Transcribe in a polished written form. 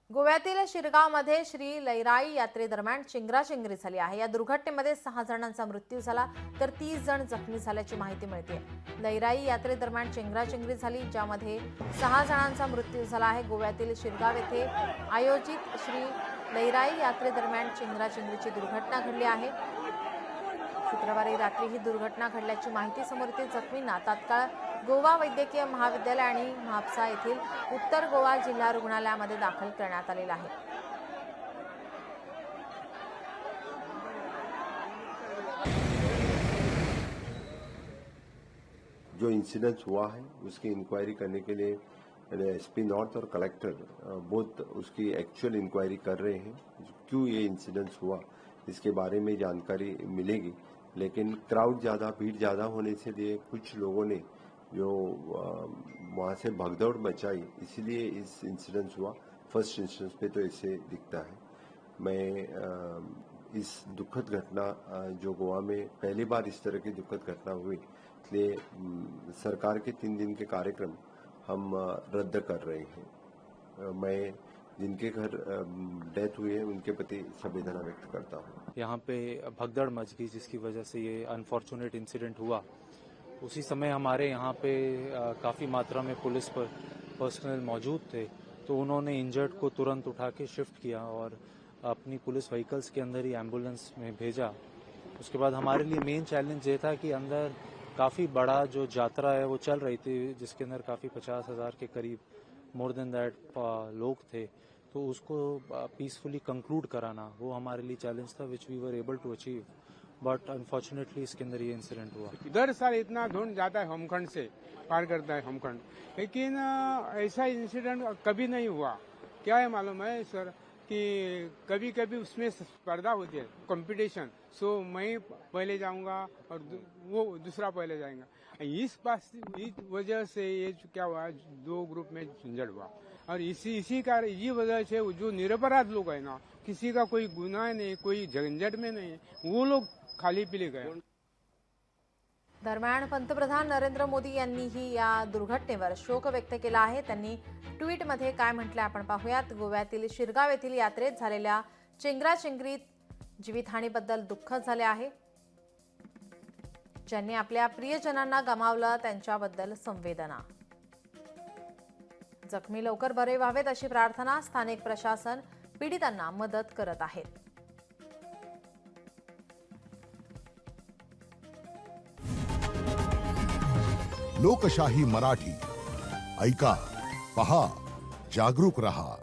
गोव्यातील शिरगावमध्ये श्री लैराई यात्रेदरम्यान चेंगराचेंगरी झाली आहे। या दुर्घटनेमध्ये 6 जणांचा मृत्यू झाला तर 30 जण जखमी झाल्याची माहिती मिळते। लैराई यात्रेदरम्यान चेंगराचेंगरी झाली, ज्यामध्ये 6 जणांचा मृत्यू झाला आहे। गोव्यातील शिरगाव येथे आयोजित श्री लैराई यात्रेदरम्यान चेंगराचेंगरीची दुर्घटना घडली आहे। शुक्रवारी रात्री ही दुर्घटना घडल्याची माहिती समोर येते। जखमींना तात्काळ गोवा वैद्यकीय महाविद्यालय आणि म्हापसा येथील उत्तर गोवा जिल्हा रुग्णालयामध्ये दाखल करण्यात आलेला आहे। जो इंसिडेंस हुआ है उसकी इंक्वायरी करने के लिए एसपी नॉर्थ और कलेक्टर बोथ उसकी एक्चुअल इंक्वायरी कर रहे हैं। क्यों ये इंसिडेंस हुआ इसके बारे में जानकारी मिलेगी, लेकिन क्राउड ज़्यादा, भीड़ ज़्यादा होने से लिए कुछ लोगों ने जो वहाँ से भगदौड़ मचाई, इसीलिए इस इंसिडेंस हुआ। फर्स्ट इंसिडेंस पे तो ऐसे दिखता है। मैं इस दुखद घटना जो गोवा में पहली बार इस तरह की दुखद घटना हुई, इसलिए सरकार के 3 दिन के कार्यक्रम हम रद्द कर रहे हैं। मैं जिनके घर डेथ हुई है उनके प्रति संवेदना व्यक्त करता हूँ। यहाँ पे भगदड़ मच गई जिसकी वजह से ये अनफॉर्चुनेट इंसिडेंट हुआ। उसी समय हमारे यहाँ पे काफ़ी मात्रा में पुलिस पर पर्सनल मौजूद थे, तो उन्होंने इंजर्ड को तुरंत उठा के शिफ्ट किया और अपनी पुलिस व्हीकल्स के अंदर ही एम्बुलेंस में भेजा। उसके बाद हमारे लिए मेन चैलेंज ये था कि अंदर काफ़ी बड़ा जो यात्रा है वो चल रही थी, जिसके अंदर काफ़ी 50,000 के करीब, मोर देन दैट लोग थे, तो उसको पीसफुली कंक्लूड कराना वो हमारे लिए चैलेंज था, which we were able to achieve. But unfortunately इसके अंदर ये इंसिडेंट हुआ। दर साल इतना धुंध जाता है होमखंड से, पार करता है होमखंड, लेकिन ऐसा इंसिडेंट कभी नहीं हुआ। क्या है मालूम है सर कि कभी कभी उसमें स्पर्धा होती है, कंपटीशन। सो मैं पहले जाऊंगा और वो दूसरा पहले जाएगा। इस वजह से ये क्या हुआ, 2 ग्रुप में झंझट हुआ और इसी का ये वजह से जो निरपराध लोग है ना, किसी का कोई गुनाह नहीं, कोई झंझट में नहीं, वो लोग खाली पीले गए। दरम्यान पंतप्रधान नरेंद्र मोदी यांनीही या दुर्घटनेवर शोक व्यक्त केला आहे। त्यांनी ट्विटमध्ये काय म्हटले आपण पाहूयात। गोव्यातील शिरगाव येथील यात्रेत झालेल्या चेंगराचेंगरीत जीवितहानीबद्दल दुःख झाले आहे। ज्यांनी आपल्या प्रियजनांना गमावलं त्यांच्याबद्दल संवेदना। जखमी लवकर बरे व्हावेत अशी प्रार्थना। स्थानिक प्रशासन पीडितांना मदत करत आहेत। लोकशाही मराठी ऐका, पहा, जागरूक रहा।